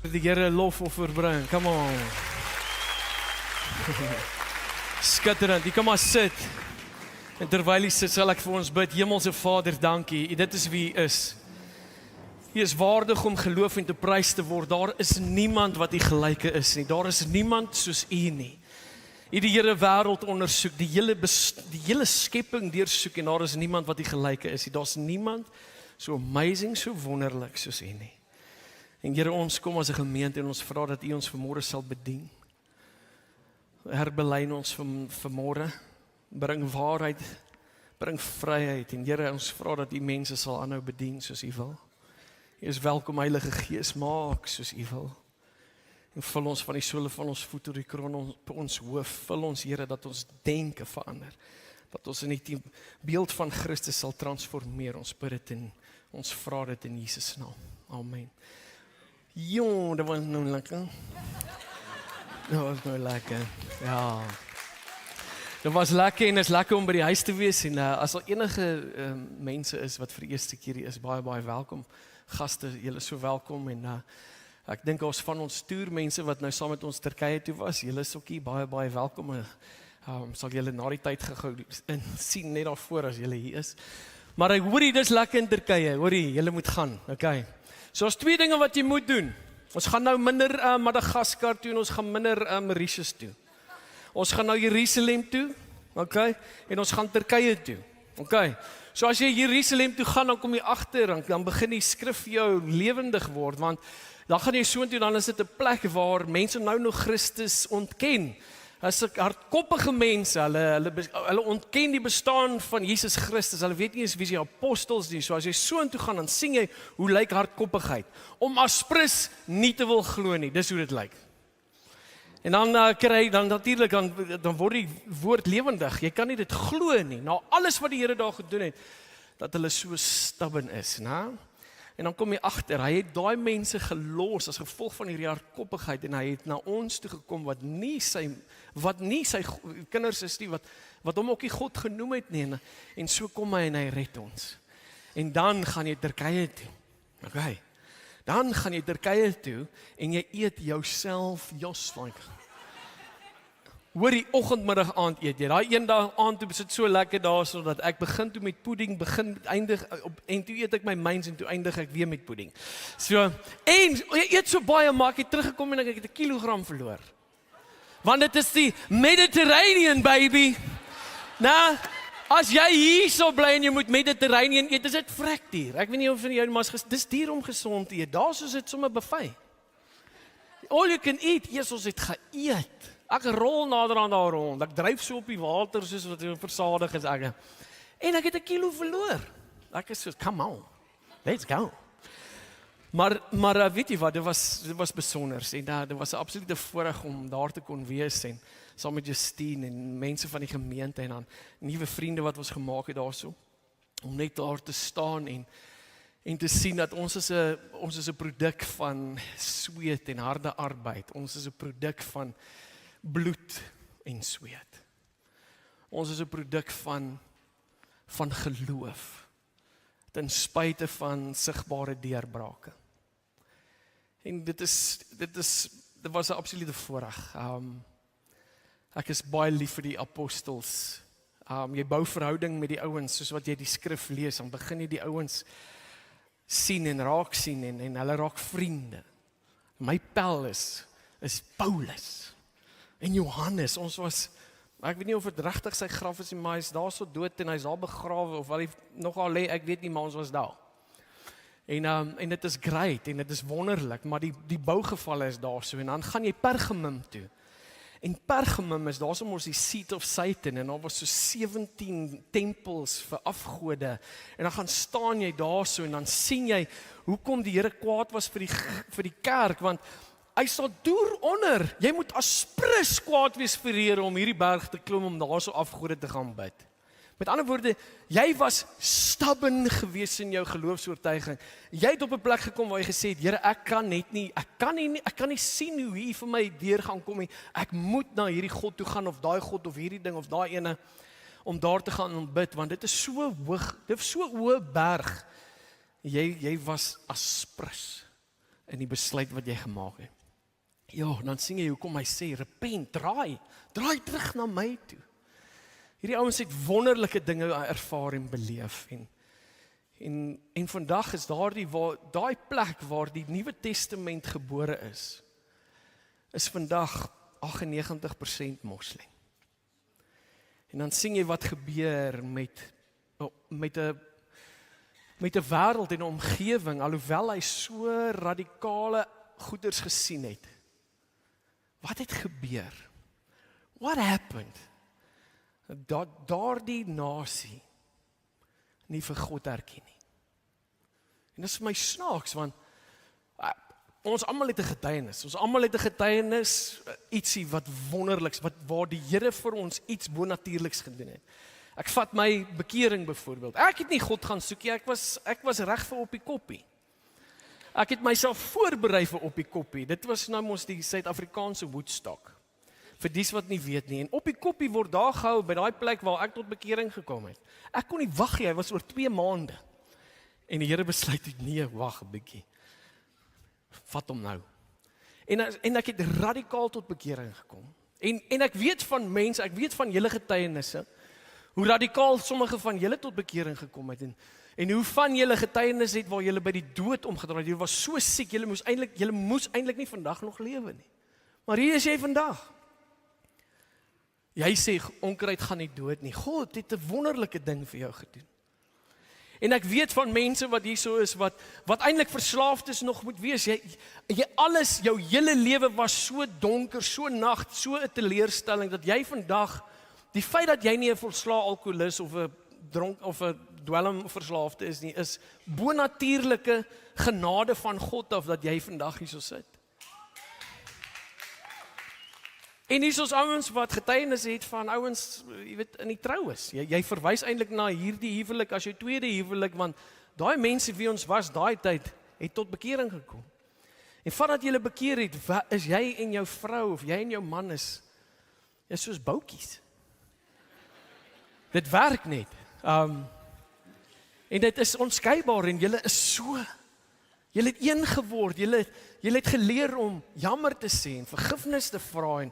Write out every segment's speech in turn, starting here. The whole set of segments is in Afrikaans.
Die Here lofoffer bring. Come on. Skitterend. Jy kan maar sit. En terwyl jy sit, sal ek vir ons bid. Hemelse Vader, dankie. Dit is wie U is. U is waardig om geloof en te prys te word. Daar is niemand wat U gelyke is nie. Daar is niemand soos U nie. U die hele wêreld ondersoek, die hele skepping deursoek en daar is niemand wat U gelyke is nie. Daar's niemand so amazing, so wonderlik soos U nie. En Here, ons kom as 'n gemeente en ons vra dat U ons vanmôre sal bedien. Herbelyn ons vanmôre, bring waarheid, bring vryheid en Here, ons vra dat U mense sal aanhou bedien soos U wil. U is welkom, Heilige Gees, maak soos U wil. En vul ons van die sole van ons voet tot die kroon op ons hoof. Vul ons, Here, dat ons denke verander. Dat ons in die beeld van Christus sal transformeer. Ons bid dit en ons vra dit in Jesus naam. Amen. Jong, dat was nou lekker. Dat was nou lekker, ja. Dat was lekker en is lekker om by die huis te wees. En as al enige mense is wat vir die eerste keer hier is, baie welkom. Gaste, julle is so welkom en ek dink ons van ons toermense wat nou saam met ons Turkye toe was, julle is ook hier baie welkom. Sal julle na die tyd gehou sien net daarvoor as julle hier is. Maar ek hoorie, dis lekker in Turkye, hoorie, julle moet gaan, okay. So as twee dinge wat jy moet doen. Ons gaan nou minder Madagaskar toe en ons gaan minder Mauritius toe. Ons gaan nou Jerusalem toe, okay, en ons gaan Turkye toe, okay. So as jy Jerusalem toe gaan, dan kom jy agter, dan begin die skrif vir jou lewendig word, want dan gaan jy soontoe, dan is dit 'n plek waar mense nou nog Christus ontken. As hardkoppige mense, hulle ontken die bestaan van Jesus Christus, hulle weet nie eens wie die apostels nie, so as jy soontoe gaan, dan sien jy hoe lyk hardkoppigheid, om aspris nie te wil glo nie, dis hoe dit lyk. En dan kry dan natuurlik, dan word die woord lewendig, jy kan nie dit glo nie, nou alles wat die Here daar gedoen het, dat hulle so stubborn is, né? En dan kom jy agter, hy het daai mense gelos as gevolg van hierdie hardkoppigheid en hy het na ons toe gekom wat nie sy kinders is nie, wat hom ook nie God genoem het nie, en so kom hy en hy red ons. En dan gaan jy Turkye toe, okay. Dan gaan jy Turkye toe en jy eet jouself like. Hoor die oggend, middag, aand eet jy. Daai een dag aand toe sit so lekker daar sodat ek begin toe met pudding, eindig en toe eet ek my myns en toe eindig ek weer met pudding. So en jy eet so baie, maar ek het teruggekom en ek het 1 kilogram verloor. Want dit is die Mediterranean, baby. Nou, as jy hier sou bly en jy moet Mediterranean eet, is dit vrek duur. Ek weet nie of vir jou, maar dis duur om gesond te eet. Daar soos dit sommer buffet. All you can eat, ons het geëet. Ek rol nader aan daar rond. Ek dryf so op die water soos wat versadig is ek. En ek het 1 kilo verloor. Ek is so, come on, let's go. Maar weet jy wat, dit was besonders en dit was 'n absolute voorreg om daar te kon wees en saam met Justine en mense van die gemeente en dan nuwe vriende wat ons gemaak het daarso, om net daar te staan en te sien dat ons is 'n produk van sweet en harde arbeid. Ons is 'n produk van bloed en sweet. Ons is 'n produk van geloof, ten spyte van sigbare deurbrake. En dit was 'n absolute voorreg. Ek is baie lief vir die apostels. Jy bou verhouding met die ouens, soos wat jy die skrif lees, dan begin jy die ouens sien en raak sien en hulle raak vriende. My pel is Paulus en Johannes. Ons was, ek weet nie of dit regtig sy graf is nie, maar hy's daar so dood en hy's daar begrawe of wat hy nogal lê, ek weet nie, maar ons was daar. En dit is great en dit is wonderlik, maar die bougevalle is daar so en dan gaan jy Pergamum toe. En Pergamum is daar soms die seat of Satan en daar was so 17 tempels vir afgode en dan gaan staan jy daar so en dan sien jy hoekom die Here kwaad was vir die kerk, want hy sal deur onder, jy moet aspris kwaad wees vir die Here om hierdie berg te klim om daar so afgode te gaan bid. Met ander woorde, jy was stubborn gewees in jou geloofsoortuiging. Jy het op 'n plek gekom waar jy gesê het, Here, ek kan nie sien hoe hier vir my deur gaan kom nie. Ek moet na hierdie God toe gaan of daai God of hierdie ding of daai ene om daar te gaan ontbid, want dit is so hoog, dit is so 'n hoë berg. Jy was aspris. in die besluit wat jy gemaak het. Ja, dan sien jy hoekom hy sê, repent, draai terug na my toe. Hierdie ouens het wonderlike dinge ervaar en beleef en vandag is daai plek waar die Nuwe Testament gebore is vandag 98% moslim. En dan sien jy wat gebeur met 'n wêreld en 'n omgewing, alhoewel hy so radikale goeders gesien het. Wat het gebeur? What happened? Daardie nasie nie vir God erken nie. En dit is vir my snaaks, want ons almal het 'n getuienis. Ons almal het 'n getuienis, ietsie wat wonderliks, waar die Here vir ons iets bonatuurliks gedoen het. Ek vat my bekering byvoorbeeld. Ek het nie God gaan soek nie, ek was reg vir op die koppie. Ek het myself voorberei vir op die koppie. Dit was nou mos die Suid-Afrikaanse Woodstock. Vir dies wat nie weet nie. En op die koppie word daar gehou by daai plek waar ek tot bekering gekom het. Ek kon nie wag nie, hy was oor 2 maande. En die Here besluit, nee, wag 'n bietjie. Vat hom nou. En ek het radikaal tot bekering gekom. En ek weet van mense, ek weet van julle getuienisse, hoe radikaal sommige van julle tot bekering gekom het en hoe van julle getuienis het waar julle by die dood omgedraai het. Julle was so siek, julle moes eintlik nie vandag nog lewe nie. Maar hier is jy vandag. Jy sê onkruid gaan nie dood nie. God het 'n wonderlike ding vir jou gedoen. En ek weet van mense wat hier so is wat eintlik verslaafd is nog moet wees. Jy alles, jou hele lewe was so donker, so nag, so 'n teleurstelling dat jy vandag die feit dat jy nie 'n volslae alkoholist of 'n dronk of 'n dwelmverslaafde is nie, is bonatuurlike genade van God af dat jy vandag hier so sit. En hier is ons ouens wat getuienis het van ouens, jy weet, in die troues. Jy verwys eintlik na hierdie huwelik as jou tweede huwelik, want daai mense wie ons was daai tyd, het tot bekering gekom. En vandat jy bekeer het, is jy en jou vrou, of jy en jou man is soos boutjies. Dit werk net. En dit is onskeibaar en julle is so. Julle het een geword, julle het geleer om jammer te sê en vergifnis te vra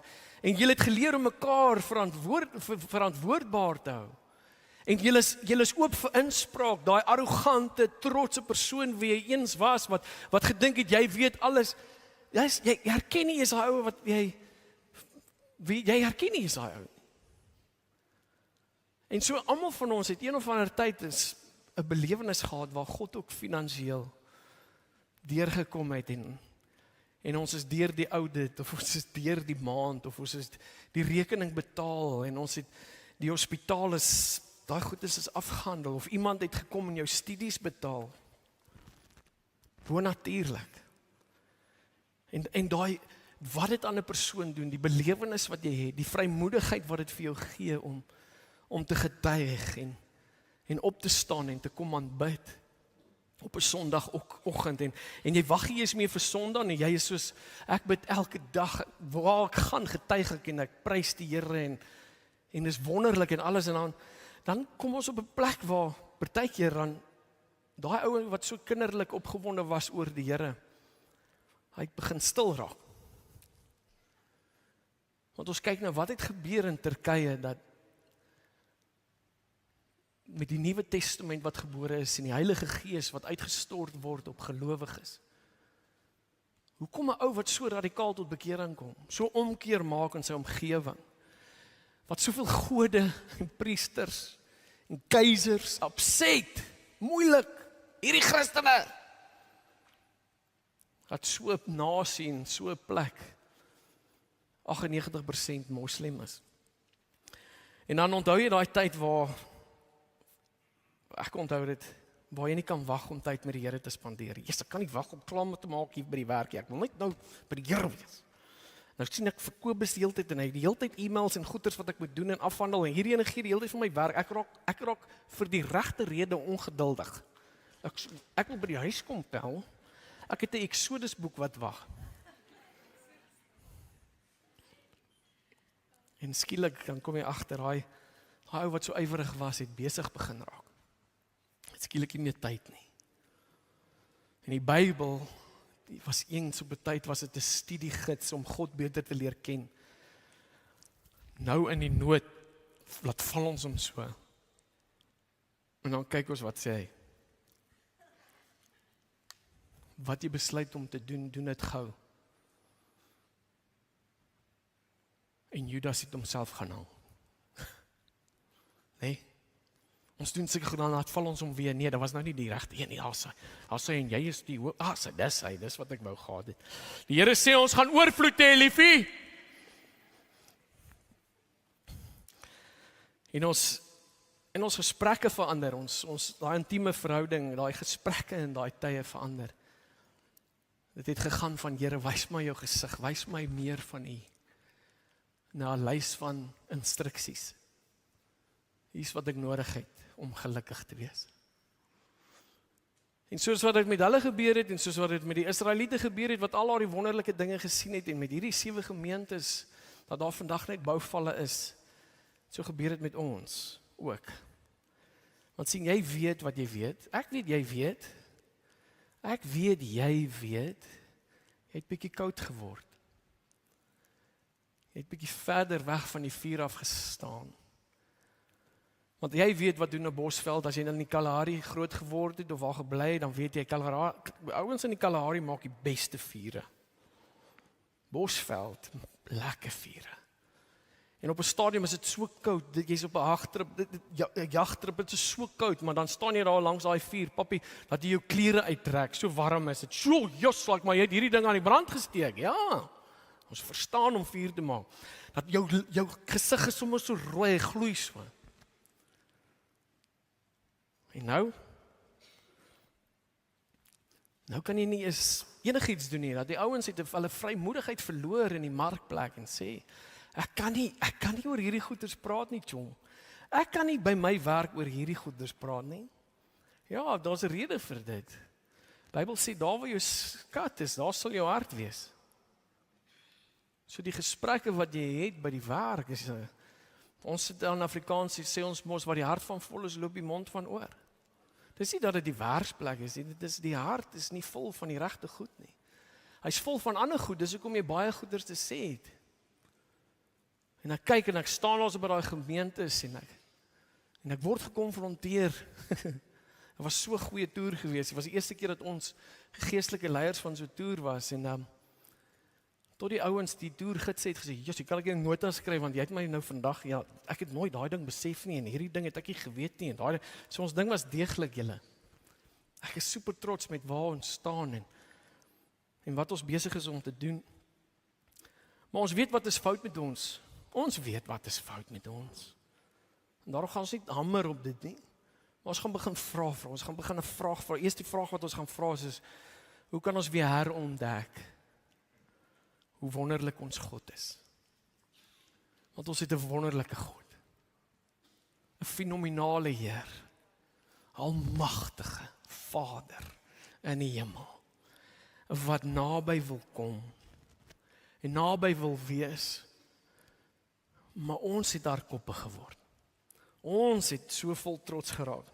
en julle het geleer om mekaar verantwoordbaar te hou. En julle is oop vir inspraak, daai arrogante, trotse persoon wie jy eens was, wat gedink het jy weet alles. Jy herken nie eens daai ou wat jy herken nie eens daai ou. En so almal van ons het een of ander tyd 'n belewenis gehad waar God ook finansiëel deurgekom het en ons is deur die audit of ons is deur die maand of ons is die rekening betaal en ons het die hospitaal is daai goed is afgehandel of iemand het gekom en jou studies betaal. Bonatuurlik. En daai wat dit aan 'n persoon doen, die belewenis wat jy het, die vrymoedigheid wat dit vir jou gee om te getuig en op te staan en te kom aanbid op 'n Sondagoggend en jy wag nie eens meer vir Sondag nie, jy is soos ek bid elke dag waar ek gaan getuig ek en ek prys die Here en dis wonderlik en alles en dan kom ons op 'n plek waar partykeer dan daai ou wat so kinderlik opgewonde was oor die Here, hy begin stil raak. Want ons kyk nou wat het gebeur in Turkye dat met die Nuwe Testament wat gebore is en die Heilige Gees wat uitgestort word op gelowiges. Hoe kom 'n ou wat so radikaal tot bekering kom, so omkeer maak in sy omgewing, wat soveel gode en priesters en keisers opset, moeilik, hierdie Christene, wat so 'n nasie en so 'n plek 98% moslim is. En dan onthou jy daai tyd waar ek onthou dit, waar jy nie kan wag om tyd met die Here te spandeer. Ek kan nie wag om klaar te maak hier by die werk nie. Ek wil net nou by die Here wees. Nou sien ek verkoop die hele tyd en hy die hele tyd e-mails en goeders wat ek moet doen en afhandel en hierdie ene gee die hele tyd vir my werk. Ek raak vir die regte rede ongeduldig. Ek wil by die huis kom tel. Ek het 'n Exodus boek wat wag. En skielik dan kom jy agter daai ou wat so ywerig was, het besig begin raak. Skielik nie meer tyd nie. En die Bybel, was eens op 'n tyd was dit 'n studiegids om God beter te leer ken. Nou in die nood, laat val ons hom so. En dan kyk ons wat sê hy. Wat jy besluit om te doen, doen dit gou. En Judas het homself gaan hang. Nee. Ons doen seker goed, dan laat val ons hom weer. Nee, dat was nou nie die regte een nie. Hy en jy is die hoof. Dis wat ek wou gehad het. Die Here sê ons gaan oorvloed hê, liefie. En ons gesprekke verander, ons daai intieme verhouding, daai gesprekke en daai tye verander. Dit het gegaan van Here, wys my jou gesig, wys my meer van U. Na 'n lys van instruksies. Hier's wat ek nodig het om gelukkig te wees. En soos wat dit met hulle gebeur het en soos wat dit met die Israeliete gebeur het, wat al daai wonderlike dinge gesien het en met hierdie 7 gemeentes dat daar vandag net bouvalle is, so gebeur dit met ons ook. Want sien, jy weet wat jy weet. Ek weet jy weet. Ek weet jy weet. Jy het bietjie koud geword. Jy het bietjie verder weg van die vuur af gestaan. Want jy weet wat doen 'n Bosveld as jy in die Kalahari groot geword het of waar gebly het, dan weet jy ouens in die Kalahari maak die beste vure. Bosveld, lekker vure. En op 'n stadium is dit so koud, dat jy's op 'n jagtrip, dit is so koud, maar dan staan jy daar langs daai vuur, papi, dat jy jou klere uittrek, so warm is dit. So, jos, maar jy het hierdie ding aan die brand gesteek. Ja. Ons verstaan om vuur te maak. Dat jou gesig is sommer so rooi, gloei so. En nou kan jy nie eens enigiets doen nie. Dat die ouens het hulle vrymoedigheid verloor in die markplek en sê, ek kan nie oor hierdie goeders praat nie, jong. Ek kan nie by my werk oor hierdie goeders praat nie. Ja, daar's 'n rede vir dit. Die Bybel sê, daar waar jou skat is, daar sal jou hart wees. So die gesprekke wat jy het by die werk, ons sit in Afrikaans, sê ons mos, wat die hart van vol is, loop die mond van oor. Dis nie dat dit die werksplek is, dit is die hart is nie vol van die regte goed nie. Hy's vol van ander goed, dis hoekom jy baie goeders te sê het. En ek kyk en ek staan daar by daai gemeentes en ek word gekonfronteer. Dit was so 'n goeie toer geweest. Dit was die eerste keer dat ons geestelike leiers van so 'n toer was en tot die ouens die toergids het gesê, "Jossie, kan ek jou nota skryf want jy het my nou vandag, ja, ek het nooit daai ding besef nie en hierdie ding het ek nie geweet nie en daai so ons ding was deeglik julle. Ek is super trots met waar ons staan en wat ons besig is om te doen. Maar ons weet wat is fout met ons. Ons weet wat is fout met ons. En daarom gaan ons nie hamer op dit nie. Maar ons gaan begin vra vir ons, gaan begin 'n vraag vra. Eerste vraag wat ons gaan vra is, hoe kan ons weer herontdek hoe wonderlik ons God is? Want ons het 'n wonderlike God. 'n Fenominale Heer. Almagtige Vader in die hemel. Wat naby wil kom. En naby wil wees. Maar ons het daar koppe geword. Ons het so vol trots geraak.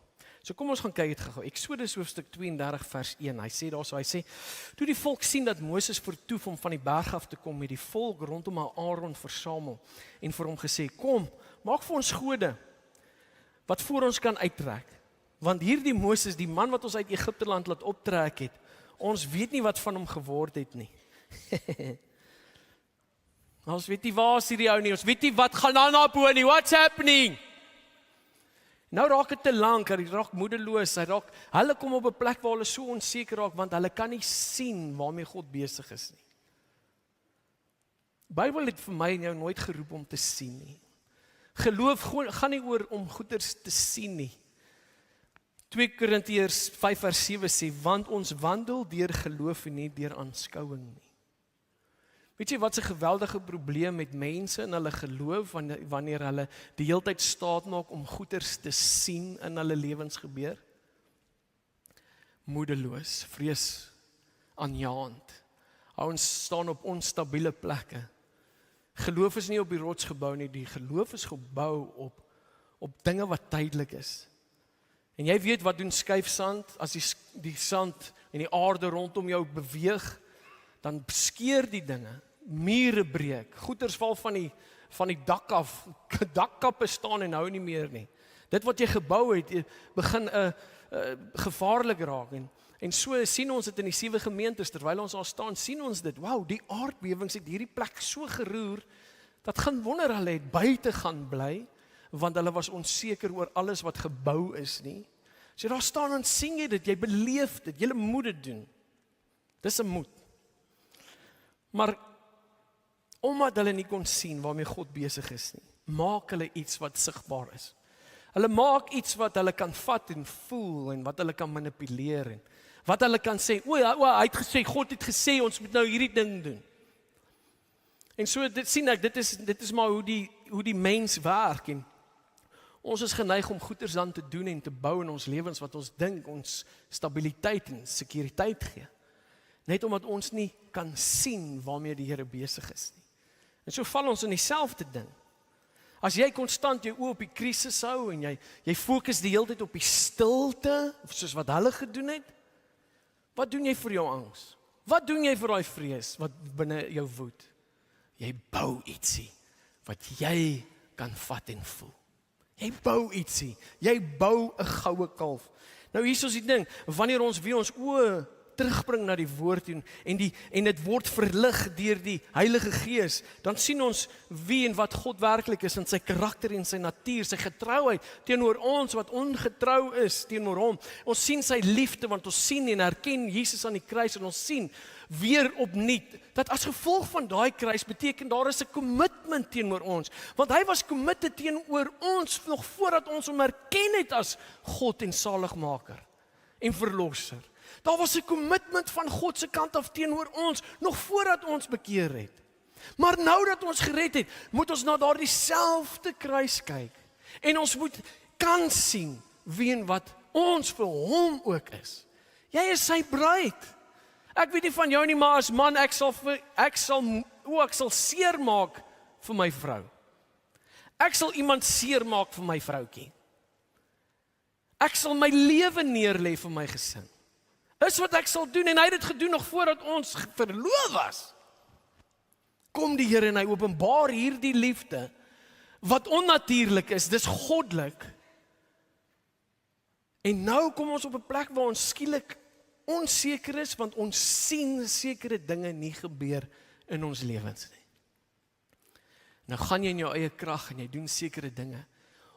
So kom ons gaan kyk dit gou. Eksodus hoofstuk 32 vers 1. Hy sê daarso, hy sê, toe die volk sien dat Moses vertoef om van die berg af te kom, het die volk rondom Aaron versamel en vir hom gesê, kom, maak vir ons gode wat voor ons kan uittrek. Want hierdie Moses, die man wat ons uit Egipte land laat optrek het, ons weet nie wat van hom geword het nie. Ons weet nie waar is hierdie ou nie, ons weet nie wat gaan aan na bo nie, what's happening? Nou raak dit te lank, hy raak moedeloos, hulle kom op 'n plek waar hulle so onseker raak, want hulle kan nie sien waarmee God besig is nie. Die Bybel het vir my en jou nooit geroep om te sien nie. Geloof gaan nie oor om goeders te sien nie. 2 Korintiërs 5 vers 7 sê, want ons wandel deur geloof en nie deur aanskouing nie. Weet jy wat 'n geweldige probleem met mense in hulle geloof wanneer hulle die hele tyd staat maak om goeders te sien in hulle lewens gebeur? Moedeloos, vrees aanjaend. Ons staan op onstabiele plekke. Geloof is nie op die rots gebou nie, die geloof is gebou op dinge wat tydelik is. En jy weet wat doen skuifsand, as die sand en die aarde rondom jou beweeg, dan skeur die dinge, mure breek, goeders val van die dak af, dakkappe staan en hou nie meer nie. Dit wat jy gebou het, begin gevaarlik raak en so sien ons dit in die 7 gemeentes, terwyl ons daar staan, sien ons dit, wow, die aardbewings het hierdie plek so geroer, dat geen wonder hulle het buite gaan bly, want hulle was onseker oor alles wat gebou is nie. As jy daar staan en sien jy dit, jy beleef dit, jy moet dit doen. Dis 'n moed. Maar omdat hulle nie kon sien waarmee God besig is nie, maak hulle iets wat sigbaar is. Hulle maak iets wat hulle kan vat en voel en wat hulle kan manipuleer en wat hulle kan sê, hy het gesê, God het gesê, ons moet nou hierdie ding doen. En so dit sien ek, dit is maar hoe die mens werk en ons is geneig om goeders dan te doen en te bou in ons lewens wat ons dink ons stabiliteit en sekuriteit gee. Net omdat ons nie kan sien waarmee die Here besig is nie. En so val ons in dieselfde ding. As jy konstant jou oë op die krisis hou en jy fokus die hele tyd op die stilte, soos wat hulle gedoen het, wat doen jy vir jou angs? Wat doen jy vir daai vrees wat binne jou woed? Jy bou ietsie wat jy kan vat en voel. Jy bou ietsie, jy bou 'n goue kalf. Nou hier is die ding, wanneer ons weer ons oë terugbring na die woord en dit word verlig deur die Heilige Gees, dan sien ons wie en wat God werklik is in sy karakter en sy natuur, sy getrouheid teenoor ons wat ongetrou is teenoor hom. Ons sien sy liefde want ons sien en herken Jesus aan die kruis en ons sien weer opnuut dat as gevolg van daai kruis beteken daar is 'n kommitment teenoor ons, want hy was committed teenoor ons nog voordat ons hom erken het as God en saligmaker en verlosser. Daar was 'n kommitment van God se kant af teenoor ons, nog voordat ons bekeer het. Maar nou dat ons gered het, moet ons na daardie selfde kruis kyk. En ons moet kan sien wie en wat ons vir hom ook is. Jy is sy bruid. Ek weet nie van jou nie, maar as man, ek sal seermaak vir my vrou. Ek sal iemand seermaak vir my vroutjie. Ek sal my lewe neerlê vir my gesin. Dis wat ek sal doen, en hy het dit gedoen nog voordat ons verloof was. Kom die Here en hy openbaar hierdie liefde, wat onnatuurlik is, dis goddelik. En nou kom ons op 'n plek waar ons skielik onseker is, want ons sien sekere dinge nie gebeur in ons lewens nie. Nou gaan jy in jou eie krag en jy doen sekere dinge.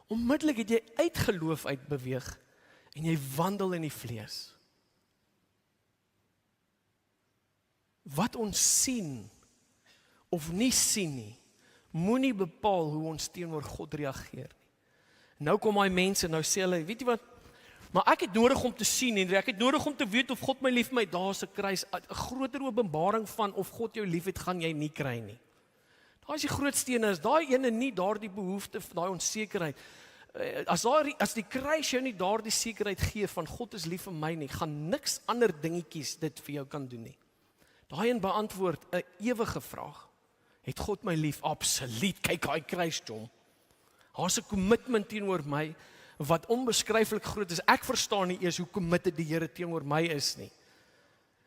Onmiddellik het jy uit geloof uitbeweeg en jy wandel in die vlees. Wat ons sien of nie sien nie, moenie bepaal hoe ons teenoor God reageer nie. Nou kom daai mense, nou sê hulle, weet jy wat, maar ek het nodig om te sien en ek het nodig om te weet of God my lief my, daar's 'n kruis, 'n groter openbaring van of God jou liefhet gaan jy nie kry nie. Daai is die grootste een, is daai ene nie daardie behoefte, daai onsekerheid. As die kruis jou nie daardie sekerheid gee van God is lief vir my nie, gaan niks ander dingetjies dit vir jou kan doen nie. Daai een beantwoord 'n ewige vraag. Het God my lief? Absoluut. Kyk daai kruis, jong. Daar's 'n kommitment teenoor my wat onbeskryflik groot is. Ek verstaan nie eers hoe committed die Here teenoor my is nie.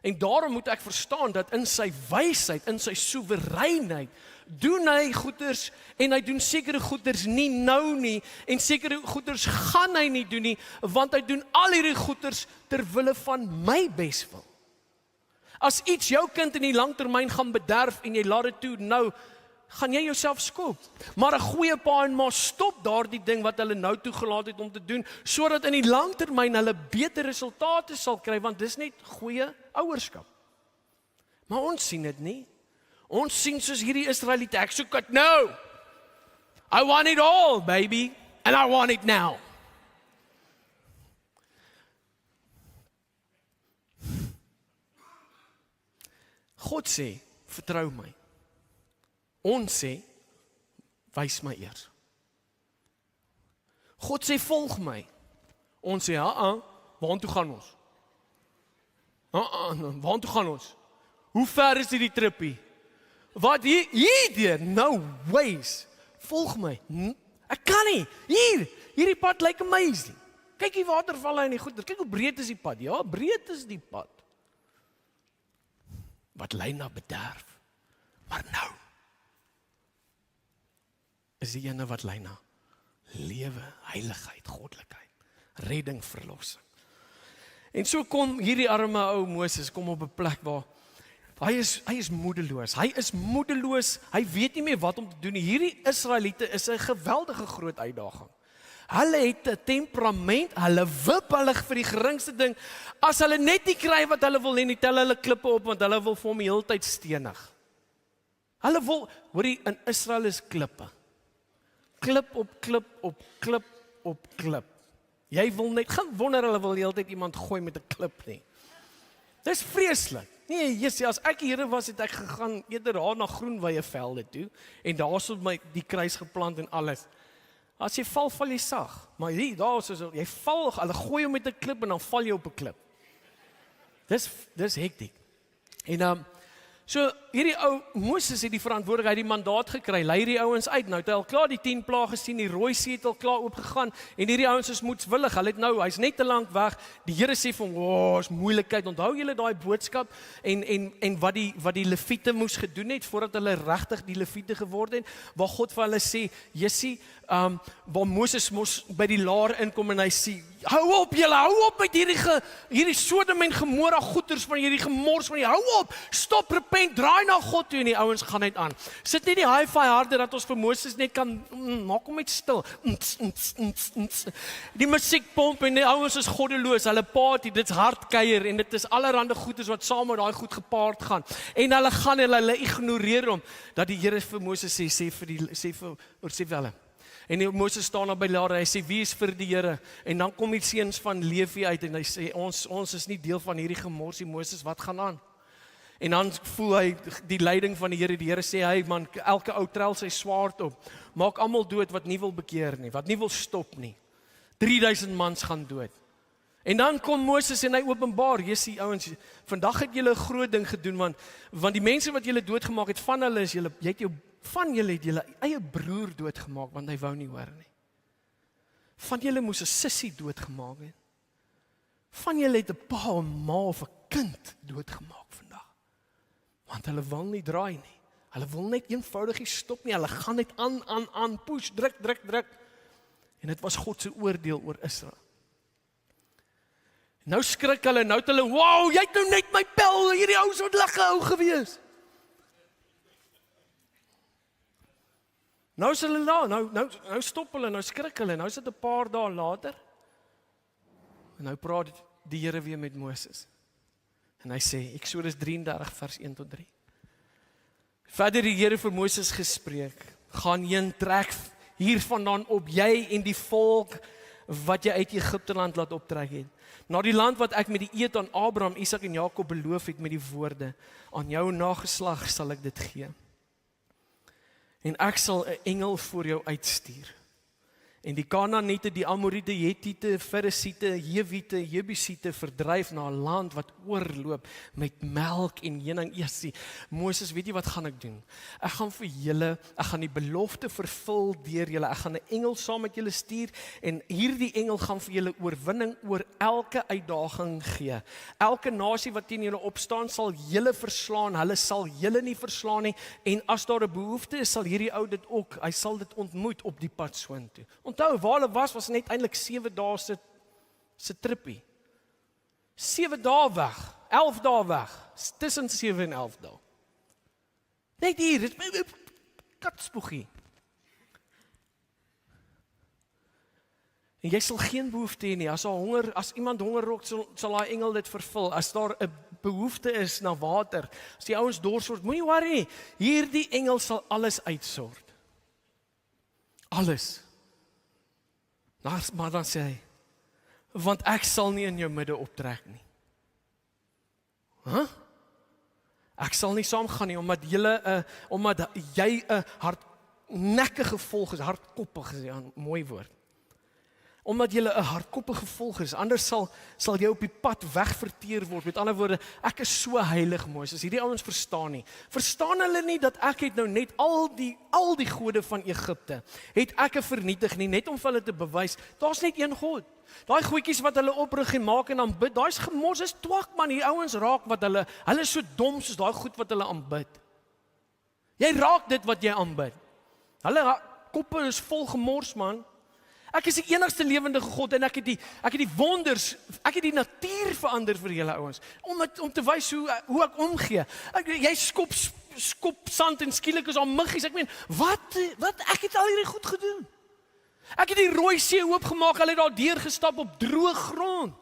En daarom moet ek verstaan dat in sy wysheid, in sy soewereinheid, doen hy goeders en hy doen sekere goeders nie nou nie en sekere goeders gaan hy nie doen nie, want hy doen al hierdie goeders ter wille van my beswil. As iets jou kind in die langtermyn gaan bederf en jy laat dit toe, nou gaan jy jouself skop. Maar 'n goeie pa en ma stop daardie ding wat hulle nou toegelaat het om te doen, sodat in die langtermyn hulle beter resultate sal kry, want dis net goeie ouerskap. Maar ons sien dit nie. Ons sien soos hierdie Israeliete, ek soek dit nou. I want it all, baby, and I want it now. God sê, vertrou my. Ons sê, wys my eers. God sê, volg my. Ons sê, waartoe gaan ons? Waartoe gaan ons? Hoe ver is die trippie? Wat hier? No ways. Volg my. Ek kan nie. Hierdie pad lyk amazing. Kyk die watervalle en die goeie. Kyk hoe breed is die pad. Ja, breed is die pad. wat lei na bederf. Maar nou is die ene wat lei na lewe, heiligheid, goddelikheid, redding, verlossing. En so kom hierdie arme ou Moses kom op 'n plek waar hy is moedeloos. Hy is moedeloos. Hy weet nie meer wat om te doen nie. Hierdie Israeliete is 'n geweldige groot uitdaging. Hulle het 'n temperament, hulle wip hulle vir die geringste ding. As hulle net nie kry wat hulle wil hê nie, tel hulle klippe op want hulle wil vir hom die hele tyd stenig. Hulle wil, hoorie, in Israel is klippe. Klip op klip op klip op klip. Jy wil net, gaan wonder hulle wil die hele tyd iemand gooi met 'n klip nie. Dis vreeslik. Nee, Jessie, as ek hier was, het ek gegaan eerder daar na Groenwye velde toe en daar sou my die kruis geplant en alles. As jy val jy sag. Maar hier, daar is so, jy val, hulle gooi jou met 'n klip en dan val jy op 'n klip. Dis hektiek. En so hierdie ou Moses het die verantwoordelikheid, die mandaat gekry, lei hierdie ouens uit. Nou het hy al klaar die 10 plaae gesien, die Rooi See het al klaar oopgegaan en hierdie ouens is moedswillig. Hulle het nou, hy's net te lank weg. Die Here sê vir hom, is moeilikheid. Onthou julle daai boodskap en wat die Lewiete moes gedoen het voordat hulle regtig die Lewiete geword het, waar God vir hulle sê, Jessie, waar Moses mos by die laar inkom en hy sê, hou op met hierdie Sodom en Gomorra goeters van hierdie gemors van hou op, stop, repent, draai na God toe en die ouens gaan net aan. Sit net die hi-fi harder dat ons vir Moses net kan, maak hom net stil. Die musiekpomp en die ouens is goddeloos, hulle party, dit's hardkuier en dit is allerhande goeders wat saam met daai goed gepaard gaan. En hulle gaan en hulle ignoreer hom, dat die Here vir Moses sê vir hulle. En Moses staan daar by Laar en hy sê, wie is vir die Here? En dan kom die seuns van Levi uit en hy sê, ons is nie deel van hierdie gemorsie, Moses, wat gaan aan? En dan voel hy die leiding van die Here sê, hey man, elke ou trel sy swaard op, maak almal dood wat nie wil bekeer nie, wat nie wil stop nie. 3000 mans gaan dood. En dan kom Moses en hy openbaar, Jessie ouens, vandag het julle 'n groot ding gedoen, want die mense wat julle doodgemaak het, van hulle is julle, van julle het julle eie broer doodgemaak, want hy wou nie hoor nie. Van julle moes 'n sussie doodgemaak het. Van julle het 'n pa, 'n ma of 'n kind doodgemaak vandag. Want hulle wil nie draai nie. Hulle wil net eenvoudig nie stop nie. Hulle gaan net aan, push, druk. En dit was God se oordeel oor Israel. Nou skrik hulle, nou het hulle, wow, jy het nou net my pel, hierdie ou so lekker ou gewees. Nou is hulle daar, nou stop hulle, nou skrik hulle, nou is dit 'n paar dae later. En nou praat die Here weer met Moses. En hy sê, Eksodus 33 vers 1 tot 3. Verder die Here vir Moses gespreek, gaan heen, trek hiervandaan op, jy en die volk wat jy uit Egipte land laat optrek het. Na die land wat ek met die eed aan Abraham, Isak en Jakob beloof het met die woorde, aan jou nageslag sal ek dit gee. En ek sal 'n engel voor jou uitstuur. En die Kanaaniete, die Amoriete, Hetiete, Ferisiete, Jewiete, Jebusiete verdryf na 'n land wat oorloop met melk en honing. Jessie, Moses, weet jy wat gaan ek doen? Ek gaan vir julle, ek gaan die belofte vervul deur julle. Ek gaan 'n engel saam met julle stuur en hierdie engel gaan vir julle oorwinning oor elke uitdaging gee. Elke nasie wat teen julle opstaan, sal julle verslaan. Hulle sal julle nie verslaan nie. En as daar 'n behoefte is, sal hierdie ou dit ook, hy sal dit ontmoet op die pad soontoe. Onthou, waar hulle was net eintlik 7 dae se trippie. 7 dae weg, 11 dae weg, tussen 7 en 11 dae. Net hier, dit is katspoegie. En jy sal geen behoefte hê nie, as iemand honger raak, sal daai engel dit vervul. As daar 'n behoefte is na water, as die ouens dors word, moenie worry nie, hierdie engel sal alles uitsort. Alles. Maar dan sê hy, want ek sal nie in jou midde optrek nie. Ek sal nie saamgaan nie, omdat jy 'n hardnekkige volk is, hardkoppig is 'n mooi woord. Omdat jy 'n hardkoppige volger is, anders sal jy op die pad wegverteer word. Met ander woorde, ek is so heilig, Moses. Hierdie ouens verstaan nie. Verstaan hulle nie dat ek het nou net al die gode van Egipte, het ek vernietig nie, net om vir hulle te bewys, daar's net een God. Daai goedjies wat hulle oprig en maak en aanbid, daai's gemors, is twak man, die ouens raak wat hulle is so dom soos daai goed wat hulle aanbid. Jy raak dit wat jy aanbid. Hulle koppe is vol gemors man. Ek is die enigste lewende God en ek het die wonders, ek het die natuur verander vir julle ouens, om te wys hoe ek omgee. Jy skop sand en skielik is al muggies. Ek meen, wat ek het al hierdie goed gedoen. Ek het die Rooi See oopgemaak, hulle het daar deurgestap op droë grond.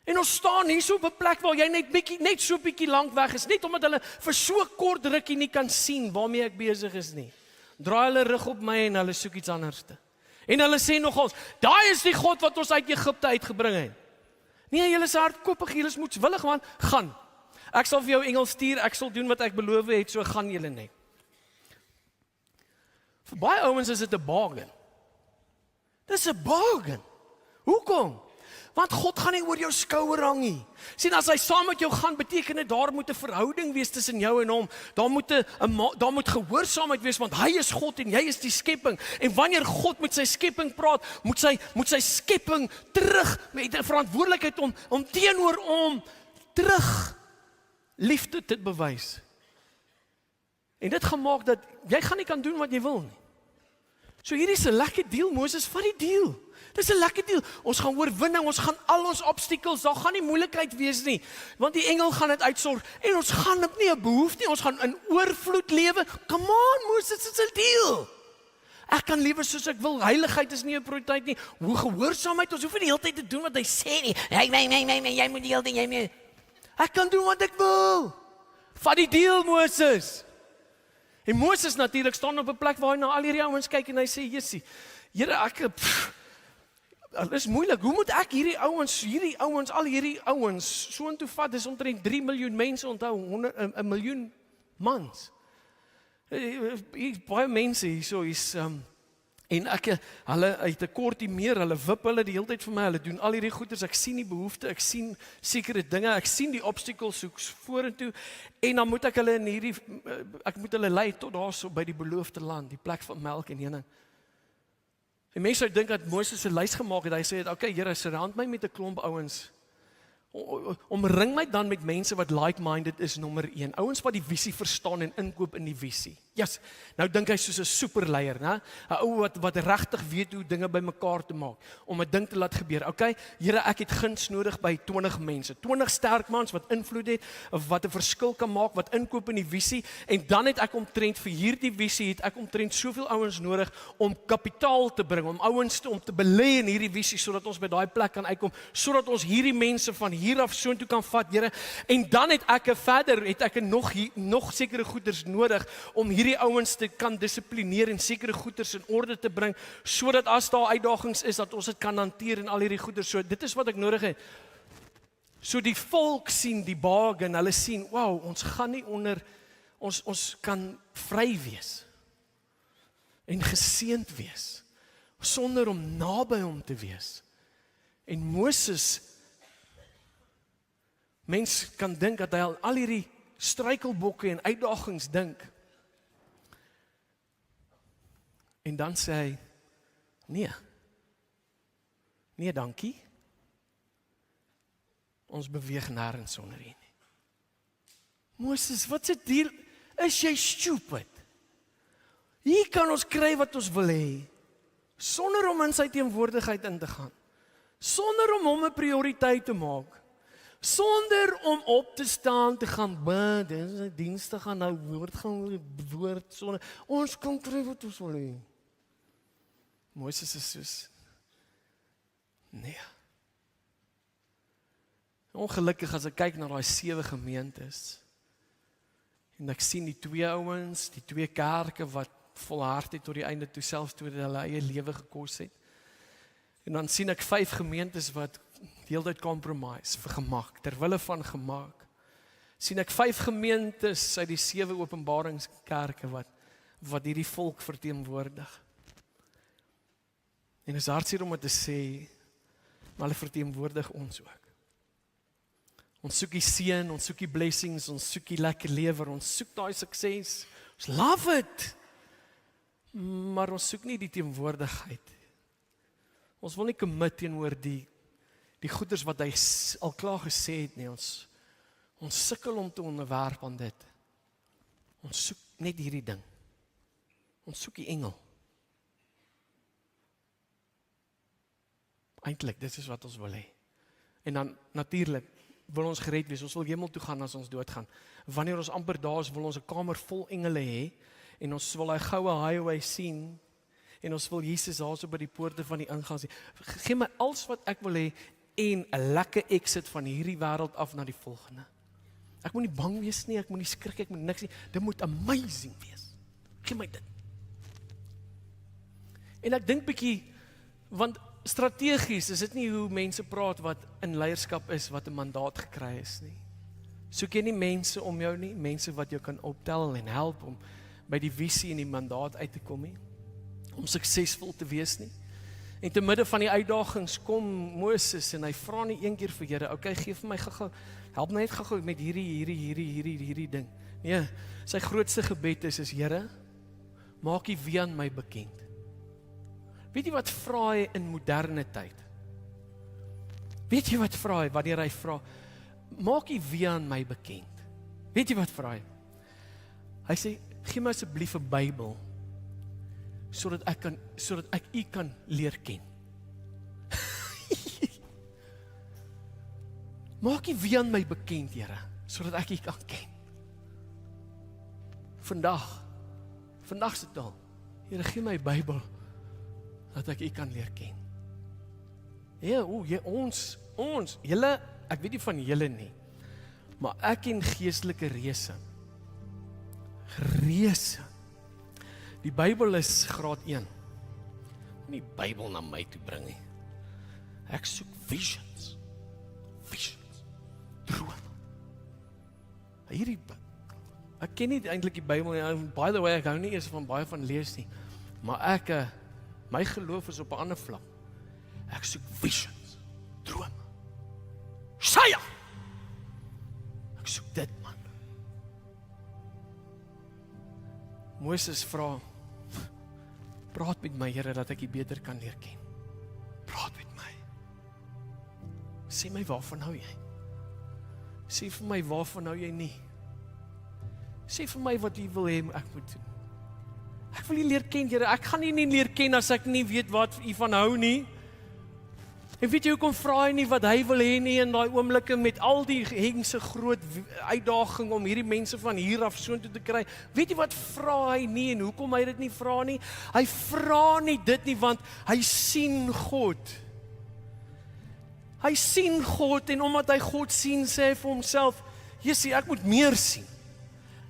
En ons staan hier so op 'n plek waar jy net so 'n bietjie lank weg is, net omdat hulle vir so kort rukkie nie kan sien waarmee ek besig is nie. Draai hulle rug op my en hulle soek iets anderste. En hulle sê nogals, daai is die God wat ons uit Egipte uitgebring het. Nee, julle is hardkoppig, julle is moedswillig man, gaan. Ek sal vir jou engel stuur, ek sal doen wat ek beloof het, so gaan julle net. Vir baie ouens is dit 'n bargain. Dis 'n bargain. Hoekom? Want God gaan nie oor jou skouer hang nie. Sien, as hy saam met jou gaan, beteken dit daar moet 'n verhouding wees tussen jou en hom. Daar moet gehoorsaamheid wees, want hy is God en jy is die skepping. En wanneer God met sy skepping praat, moet sy skepping terug met 'n verantwoordelikheid om teenoor hom terug liefde te bewys. En dit gaan maak dat jy gaan nie kan doen wat jy wil nie. So hierdie is 'n lekker deal, Moses, vat die deal. Dis 'n lekker deal. Ons gaan oorwinning, ons gaan al ons obstacles, daar gaan nie moeilikheid wees nie, want die engel gaan dit uitsorg en ons gaan nie 'n behoefte nie, ons gaan in oorvloed lewe. Come on, Moses, dit is 'n deal. Ek kan lewe soos ek wil. Heiligheid is nie 'n prioriteit nie. Hoe gehoorsaamheid, ons hoef nie die hele tyd te doen wat hy sê nie. Jy moet die hele ding, jy moet. Ek kan doen wat ek wil. Vat die deal, Moses. En Moses natuurlik staan op 'n plek waar hy na al hierdie ouens kyk en hy sê, "Jessie, Here, dit is moeilik. Hoe moet ek hierdie ouens so intoe vat? Dis omtrent 3 miljoen mense, onthou, 1 miljoen mans. Baie mense hierso is en hulle uit 'n kortie meer, hulle wip hulle die hele tyd vir my, hulle doen al hierdie goeders, ek sien die behoefte, ek sien sekere dinge, ek sien die obstacles soek vorentoe, en dan moet ek hulle ek moet hulle lei tot daarso by die beloofde land, die plek van melk en honing. En mense sou dink dat Moses 'n lys gemaak het, hy sê, "Okay, Here, surround my met 'n klomp ouens. Omring my dan met mense wat like-minded is, nommer 1. Ouens wat die visie verstaan en inkoop in die visie." Yes, nou dink hy soos 'n superleier, né? 'n Ou wat regtig weet hoe dinge bymekaar te maak, om 'n ding te laat gebeur. Okay, Here, ek het guns nodig by 20 mense. 20 sterk mans wat invloed het, of wat 'n verskil kan maak, wat inkoop in die visie, en dan het ek omtrent vir hierdie visie, het ek omtrent soveel ouens nodig om kapitaal te bring, om ouens om te belê in hierdie visie, sodat ons by daai plek kan uitkom, sodat ons hierdie mense van hier af soontoe kan vat, Here. En dan het ek nog sekere goeders nodig om hierdie ouens te kan dissiplineer en sekere goeders in orde te bring, sodat as daar uitdagings is, dat ons dit kan hanteer en al hierdie goeders. So dit is wat ek nodig het. So die volk sien die bargain, hulle sien, wow, ons gaan nie ons kan vry wees en geseënd wees sonder om naby hom te wees. En Moses, mens kan dink dat hy al hierdie struikelbokke en uitdagings dink. En dan sê hy, nee dankie, ons beweeg nêrens sonder U nie. Moses, wat se deal, is jy stupid? Hier kan ons kry wat ons wil hê, sonder om in sy teenwoordigheid in te gaan, sonder om hom 'n prioriteit te maak, sonder om op te staan te gaan bid, dis 'n diens te gaan nou woord sonder, ons kan kry wat ons wil hê. Moses is soos, nee. Ongelukkig as ek kyk na daai 7 gemeentes, en ek sien die 2 ouens, die 2 kerke wat volhard het tot die einde toe, selfs toe hulle eie lewe gekos het. En dan sien ek 5 gemeentes wat heeltyd compromise vir gemak, terwille van gemak. Sien ek 5 gemeentes uit die 7 openbaringskerke wat hierdie volk verteenwoordig. En is hartseer om het te sê, maar hulle verteenwoordig ons ook. Ons soek die seën, ons soek die blessings, ons soek die lekker lewer, ons soek daai sukses. Ons love it. Maar ons soek nie die teenwoordigheid. Ons wil nie commit teenoor die goeders wat hy al klaar gesê het nie. Ons sukkel om te onderwerp aan dit. Ons soek net hierdie ding. Ons soek die engel. Eintlik, dit is wat ons wil hê. En dan natuurlik wil ons gered wees. Ons wil hemel toe gaan as ons doodgaan. Wanneer ons amper daar is, wil ons 'n kamer vol engele hê en ons wil hy goue highway sien en ons wil Jesus daarso by die poorte van die ingang sien. Gee my alles wat ek wil hê en 'n lekker exit van hierdie wêreld af na die volgende. Ek moet nie bang wees nie, ek moet nie skrik, ek moet niks nie. Dit moet amazing wees. Gee my dit. En ek dink bietjie, want strategies is dit nie hoe mense praat wat in leierskap is, wat 'n mandaat gekry is nie. Soek jy nie mense om jou nie, mense wat jou kan optel en help om by die visie en die mandaat uit te kom nie, om suksesvol te wees nie. En te midde van die uitdagings kom Moses en hy vra nie een keer vir Here, okay, gee vir my gou-gou, help my net gou-gou met hierdie ding. Nee, sy grootste gebed is Here, maak U wie aan my bekend. Weet jy wat vra hy in moderne tyd? Weet jy wat vra hy wanneer hy vra, maak U wie aan my bekend? Weet jy wat vra hy? Hy sê, gee my asseblief 'n Bybel, sodat ek U kan leer ken. Maak U wie aan my bekend, Here, sodat ek U kan ken. Vandag se taal. Here, gee my Bybel, dat ek U kan leer ken. Ja, ons, julle, ek weet nie van julle nie, maar ek ken geestelike reëse. Die Bybel is graad 1. Nie die Bybel na my toe bring nie. Ek soek visions, drome. Ek ken nie eintlik die Bybel nie. By the way, ek hou nie eers van baie van lees nie, maar my geloof is op 'n ander vlak. Ek soek visions, drome. Shaya! Ek soek dit, man. Moses vra, praat met my, Here, dat ek U beter kan leer ken. Praat met my. Sê my, waarvan hou jy? Sê vir my, waarvan hou jy nie? Sê vir my wat U wil hê ek moet doen. Ek wil U leer ken, Here. Ek gaan U nie leer ken as ek nie weet wat U van hou nie. En weet jy hoekom vra hy nie wat hy wil hê nie in daai oomblikke met al die hengse groot uitdaging om hierdie mense van hier af soontoe te kry? Weet jy wat vra hy nie en hoekom hy dit nie vra nie? Hy vra nie dit nie want hy sien God. Hy sien God en omdat hy God sien, sê hy vir homself, Jessie, ek moet meer sien.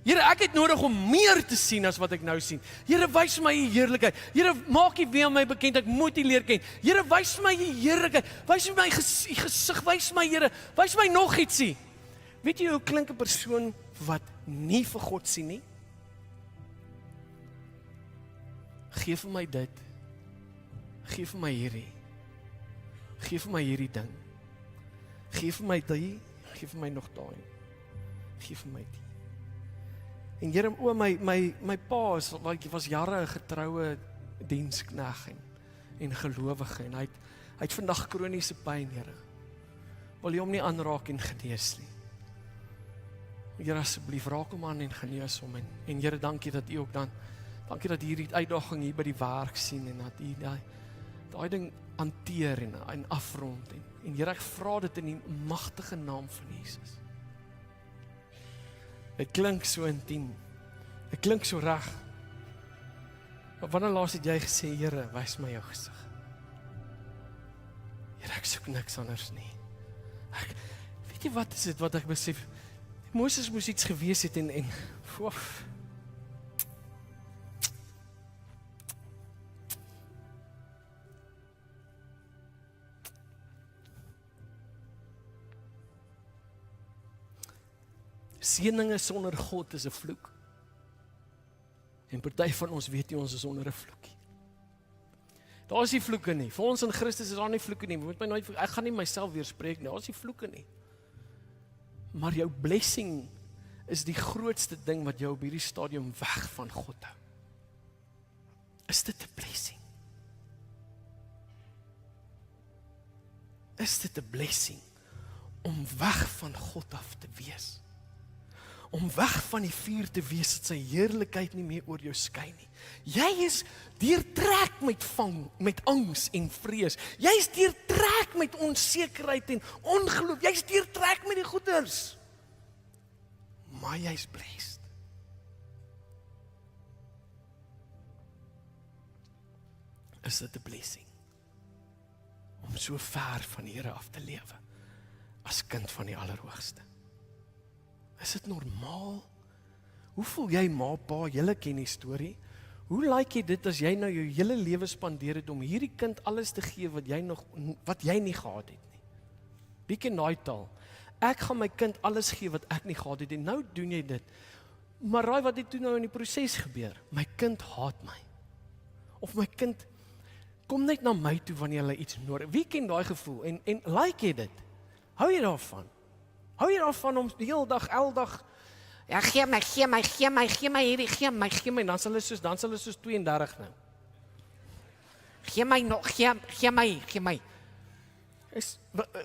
Here, ek het nodig om meer te sien as wat ek nou sien. Here, wys my U heerlikheid. Here, maak U wie aan my bekend, ek moet U leer ken. Here, wys my U heerlikheid. Wys my U gesig, wys my, Here. Wys my nog ietsie. Weet jy hoe klink 'n persoon wat nie vir God sien nie? Gee vir my dit. Gee vir my hierdie. Gee vir my hierdie ding. Gee vir my dit, gee vir my nog daai. Gee vir my dit. En Here, my pa was jare 'n getroue dienskneg en gelowige en hy het vandag kroniese pyn, Here. Wil jy hom nie aanraak en genees nie? Here, asseblief raak hom aan en genees hom en Here, dankie dat U ook dan dankie dat U hierdie uitdaging hier by die werk sien en dat U daai ding hanteer en afrond en Here, ek vra dit in die magtige naam van Jesus. Dit klink so intiem. Dit klink so reg. Maar wanneer laas het jy gesê, Here, wys my jou gesig? Here, ek soek niks anders nie. Weet jy wat is dit wat ek besef? Moses moes iets gewees het en seëninge sonder God is 'n vloek. En party van ons weet nie ons is onder 'n vloekie. Daar is nie vloeke nie. Vir ons in Christus is daar nie vloeke nie. Moet my nooit, ek gaan nie myself weerspreek nie. Daar is nie vloeke nie. Maar jou blessing is die grootste ding wat jou op hierdie stadium weg van God hou. Is dit 'n blessing? Is dit 'n blessing om weg van God af te wees? Om weg van die vuur te wees, dat sy heerlikheid nie meer oor jou skyn nie. Jy is deurtrek met angs en vrees. Jy is deurtrek met onsekerheid en ongeloof. Jy is deurtrek met die goeders. Maar jy is blessed. Is dit 'n blessing? Om so ver van die Here af te lewe, as kind van die Allerhoogste. Is dit normaal? Hoe voel jy, ma, pa, julle ken die storie? Hoe like jy dit as jy nou jou hele lewe spandeer het om hierdie kind alles te gee wat jy nie gehad het nie? Wie ken daai taal? Ek gaan my kind alles gee wat ek nie gehad het en nou doen jy dit. Maar raai wat het toe nou in die proses gebeur? My kind haat my. Of my kind kom net na my toe wanneer hulle iets nodig. Wie ken daai gevoel? En like jy dit? Hou jy daarvan? Hou jy daarvan om die hele dag, eldag, ja, gee my hierdie, gee my, dan sal hulle soos 32 nou. Gee my nog, gee my.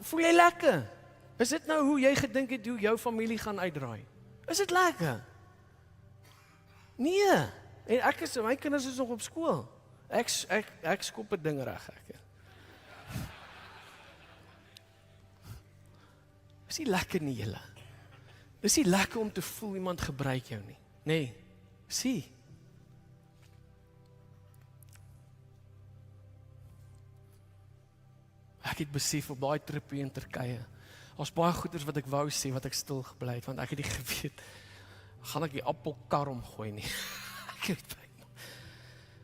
Voel jy lekker? Is dit nou hoe jy gedink het hoe jou familie gaan uitdraai? Is dit lekker? Nee. En my kinders is nog op skool. Ek skop 'n ding reg. Is nie lekker nie, julle. Is nie lekker om te voel iemand gebruik jou nie. Nee, sien. Ek het besef op daai trip in Turkye, daar's baie goeders wat ek wou sê, wat ek stil gebly het, want ek het nie geweet, gaan ek die appelkar omgooi nie.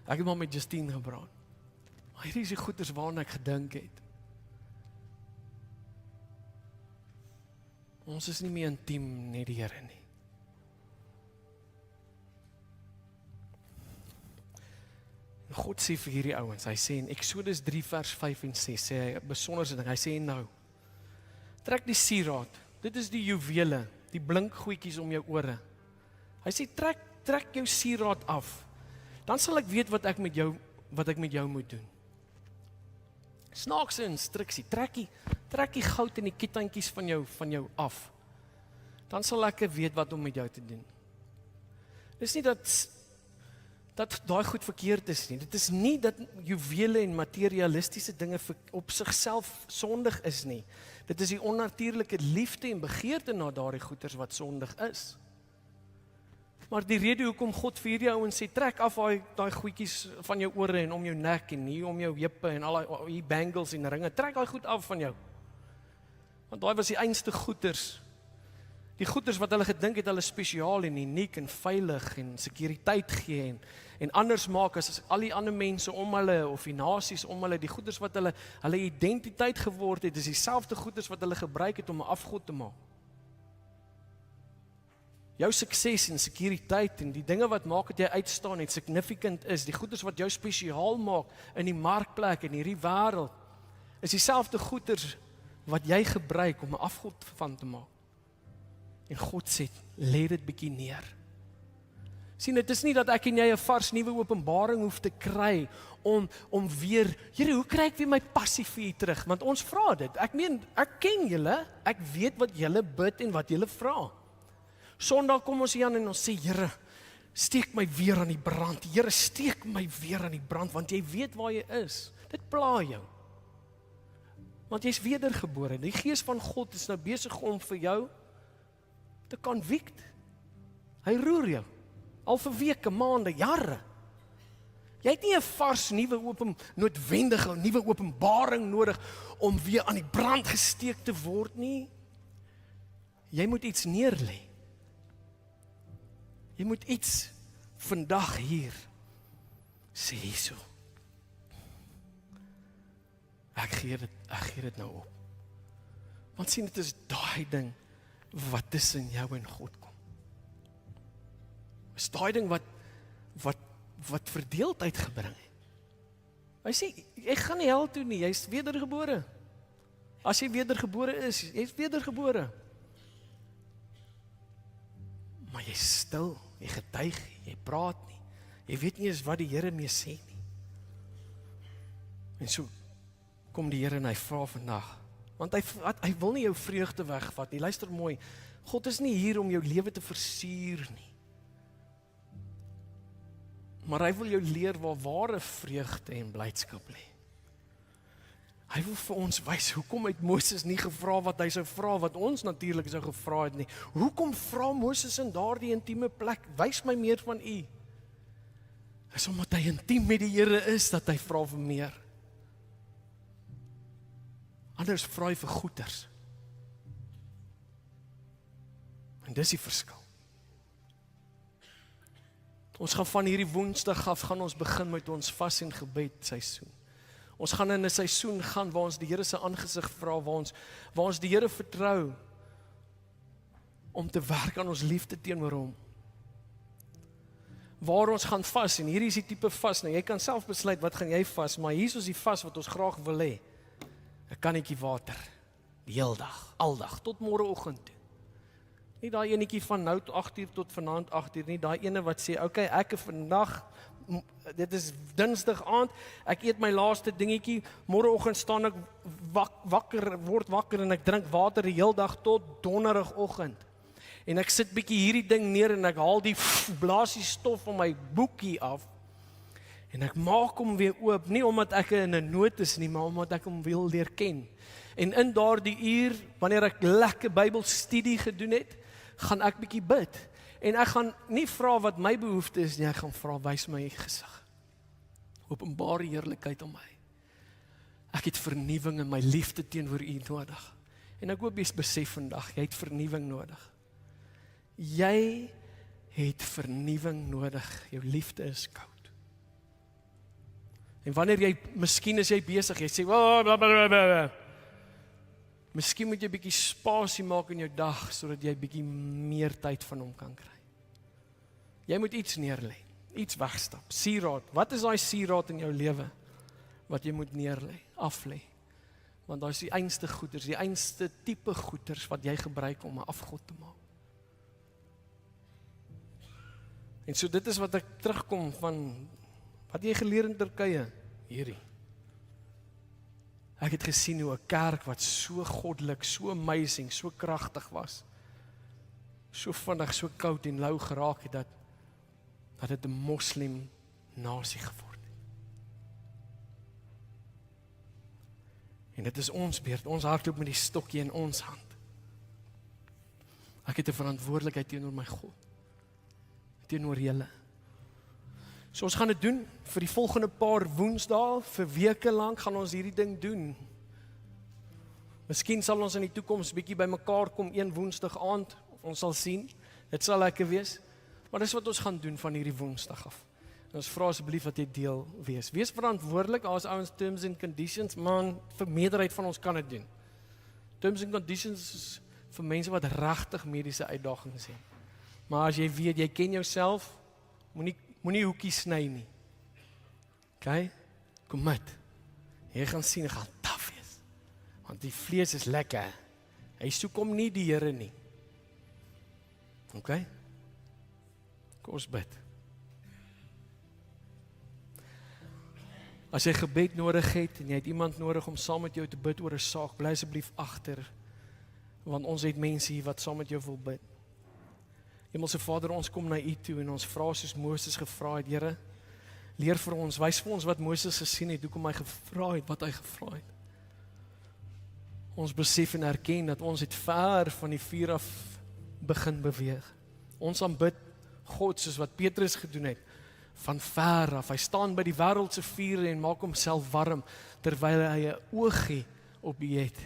Ek het maar met Justine gepraat. Maar hierdie is die goeders waarna ek gedink het. Ons is nie meer intiem met die Here nie. En God sê vir hierdie ouens, hy sê in Exodus 3 vers 5 en 6, sê hy 'n besonderse ding, hy sê nou, trek die sieraad, dit is die juwele, die blink goedjies om jou ore. Hy sê trek jou sieraad af, dan sal ek weet wat ek met jou moet doen. Snaakse instruksie, trek die goud en die kettingkies van jou af. Dan sal ek weet wat om met jou te doen. Dis nie dat daai goed verkeerd is nie. Dit is nie dat juwele en materialistiese dinge op sigself sondig is nie. Dit is die onnatuurlike liefde en begeerte na daardie goeders wat sondig is. Maar die rede hoekom God vir hierdie ouens sê, trek af daai goedjies van jou ore en om jou nek en hier om jou heupe en al die bangles en ringe, trek daai goed af van jou. Want daai was die einste goeders. Die goeders wat hulle gedink het hulle spesiaal en uniek en veilig en sekuriteit gee en anders maak as al die ander mense om hulle of die nasies om hulle, die goeders wat hulle identiteit geword het, is dieselfde goeders wat hulle gebruik het om 'n afgod te maak. Jou sukses en sekuriteit en die dinge wat maak dat jy uitstaan en significant is, die goeders wat jou spesiaal maak in die markplek en hierdie wêreld, is dieselfde goeders wat jy gebruik om 'n afgod van te maak. En God sê, lê dit bietjie neer. Sien, dit is nie dat ek en jy 'n vars nuwe openbaring hoef te kry om weer, Here, hoe kry ek weer my passie vir U terug? Want ons vra dit. Ek ken julle, ek weet wat julle bid en wat julle vra. Sondag kom ons hier aan en ons sê, Here, steek my weer aan die brand. Here, steek my weer aan die brand, want jy weet waar jy is. Dit pla jou. Want jy's wedergebore. Die Gees van God is nou besig om vir jou te convict. Hy roer jou. Al vir weke, maande, jare. Jy het nie 'n vars, noodwendige nuwe openbaring nodig om weer aan die brand gesteek te word nie. Jy moet iets neerlê. Jy moet iets vandag hier sê hierso. Ek gee dit nou op. Want sien, dit is daai ding wat tussen jou en God kom. Is daai ding wat verdeeldheid gebring het. Hy sê, jy gaan nie hel toe nie, jy is wedergebore. As jy wedergebore is, jy is wedergebore. Maar jy is stil, jy getuig, jy praat nie. Jy weet nie eens wat die Here mee sê nie. En so kom die Here en hy vra vandag, want hy wil nie jou vreugde wegvat nie. Luister mooi, God is nie hier om jou lewe te versuur nie. Maar hy wil jou leer waar ware vreugde en blydskap lê. Hy wil vir ons wys, hoekom het Moses nie gevra wat hy sou vra, wat ons natuurlik sou gevra het nie. Hoekom vra Moses in daardie intieme plek, wys my meer van u? Is omdat hy intiem met die Here is, dat hy vra vir meer. Anders vra hy vir goeders. En dis die verskil. Ons gaan van hierdie Woensdag af, gaan ons begin met ons vas en gebed seisoen. Ons gaan in 'n seisoen gaan waar ons die Here se aangesig vra, waar ons die Here vertrou om te werk aan ons liefde teenoor hom. Waar ons gaan vas, en hierdie is die tipe vas, nou jy kan self besluit wat gaan jy vas, maar hier is die vas wat ons graag wil hê. 'n Kannetjie water, die heel dag, aldag, tot môreoggend toe. Nie daai enetjie van nou 8:00 tot vanaand 8:00 nie, daai ene wat sê, okay, ek vandag, dit is Dinsdag aand, ek eet my laaste dingetjie, môreoggend staan ek word wakker en ek drink water die heel dag tot Donderdagoggend. En ek sit bietjie hierdie ding neer en ek haal die blaasie stof van my boekie af. En ek maak hom weer oop, nie omdat ek in 'n nood is nie, maar omdat ek hom wil leer ken. En in daardie uur, wanneer ek lekker Bybelstudie gedoen het, gaan ek bietjie bid. En ek gaan nie vra wat my behoefte is nie, ek gaan vra, wys my gesig. Openbaar die heerlikheid om my. Ek het vernuwing in my liefde teenoor u nodig. En ek hoop jy besef vandag, jy het vernuwing nodig. Jy het vernuwing nodig, jou liefde is koud. En wanneer jy, miskien is jy besig, jy sê, blablabla. Miskien moet jy bietjie spasie maak in jou dag, sodat jy bietjie meer tyd van hom kan kry. Jy moet iets neerlê, iets wegstap, sieraad. Wat is daai sieraad in jou lewe, wat jy moet neerlê, aflê? Want daar is die einste goeders, die einste tipe goeders, wat jy gebruik om 'n afgod te maak. En so dit is wat ek terugkom van, wat jy geleer in Turkye, hierdie. Ek het gesien hoe 'n kerk wat so goddelik, so amazing, so kragtig was, so vinnig, so koud en lou geraak het, dat dit 'n moslim nasie geword het. En dit is ons beurt, ons hardloop met die stokkie in ons hand. Ek het 'n verantwoordelikheid teenoor my God, teenoor julle. So ons gaan dit doen vir die volgende paar Woensdae, vir weke lank gaan ons hierdie ding doen. Miskien sal ons in die toekoms bietjie by mekaar kom een Woensdag aand, ons sal sien, dit sal lekker wees, maar dis wat ons gaan doen van hierdie Woensdag af. En ons vra asseblief dat jy deel wees. Wees verantwoordelik, as ouens terms and conditions, man, vir meerderheid van ons kan dit doen. Terms and conditions is vir mense wat regtig mediese uitdagings het. Maar as jy weet, jy ken jouself, moenie hoekies sny nie. Okay? Commit. Jy gaan sien, jy gaan taaf wees. Want die vlees is lekker. Hy soek hom nie die Here nie. Okay? Kom ons bid. As jy gebed nodig het, en jy het iemand nodig om saam met jou te bid oor 'n saak, bly asseblief agter, want ons het mense hier wat saam met jou wil bid. Hemelse Vader, ons kom na U toe en ons vra soos Moses gevra het, Here, leer vir ons, wys vir ons wat Moses gesien het, hoekom hy gevra het, wat hy gevra het. Ons besef en erken dat ons het ver van die vuur af begin beweeg. Ons aanbid God soos wat Petrus gedoen het, van ver af. Hy staan by die wêreldse vuur en maak homself warm, terwyl hy 'n oogie op U het.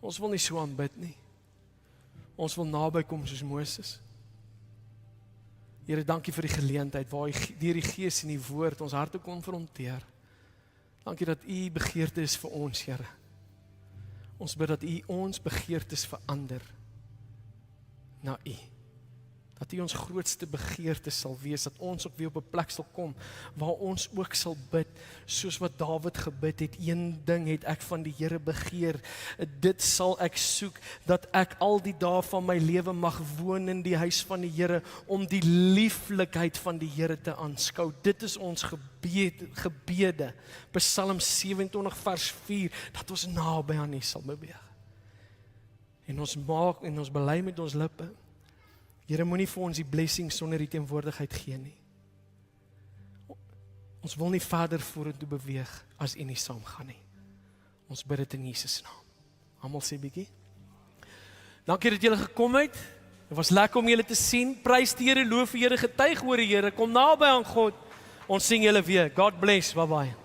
Ons wil nie so aanbid nie. Ons wil naby kom soos Moses. Here, dankie vir die geleentheid waar U deur die Gees en die Woord ons harte konfronteer. Dankie dat U begeerte is vir ons, Here. Ons bid dat U ons begeertes verander na U. Dat U ons grootste begeerte sal wees, dat ons ook weer op 'n plek sal kom, waar ons ook sal bid, soos wat Dawid gebid het. Een ding het ek van die Here begeer, dit sal ek soek, dat ek al die dae van my lewe mag woon in die huis van die Here, om die lieflikheid van die Here te aanskou. Dit is ons gebede, Psalm 27 vers 4, dat ons naby aan U sal beweeg. En ons maak en ons bely met ons lippe, Here, moenie vir ons die blessing sonder die teenwoordigheid gee nie. Ons wil nie verder vorentoe beweeg as U nie saamgaan nie. Ons bid dit in Jesus naam. Almal sê bietjie. Dankie dat julle gekom het. Dit was lekker om julle te sien. Prys die Here, loof die Here, getuig oor die Here. Kom naby aan God. Ons sien julle weer. God bless. Bye bye.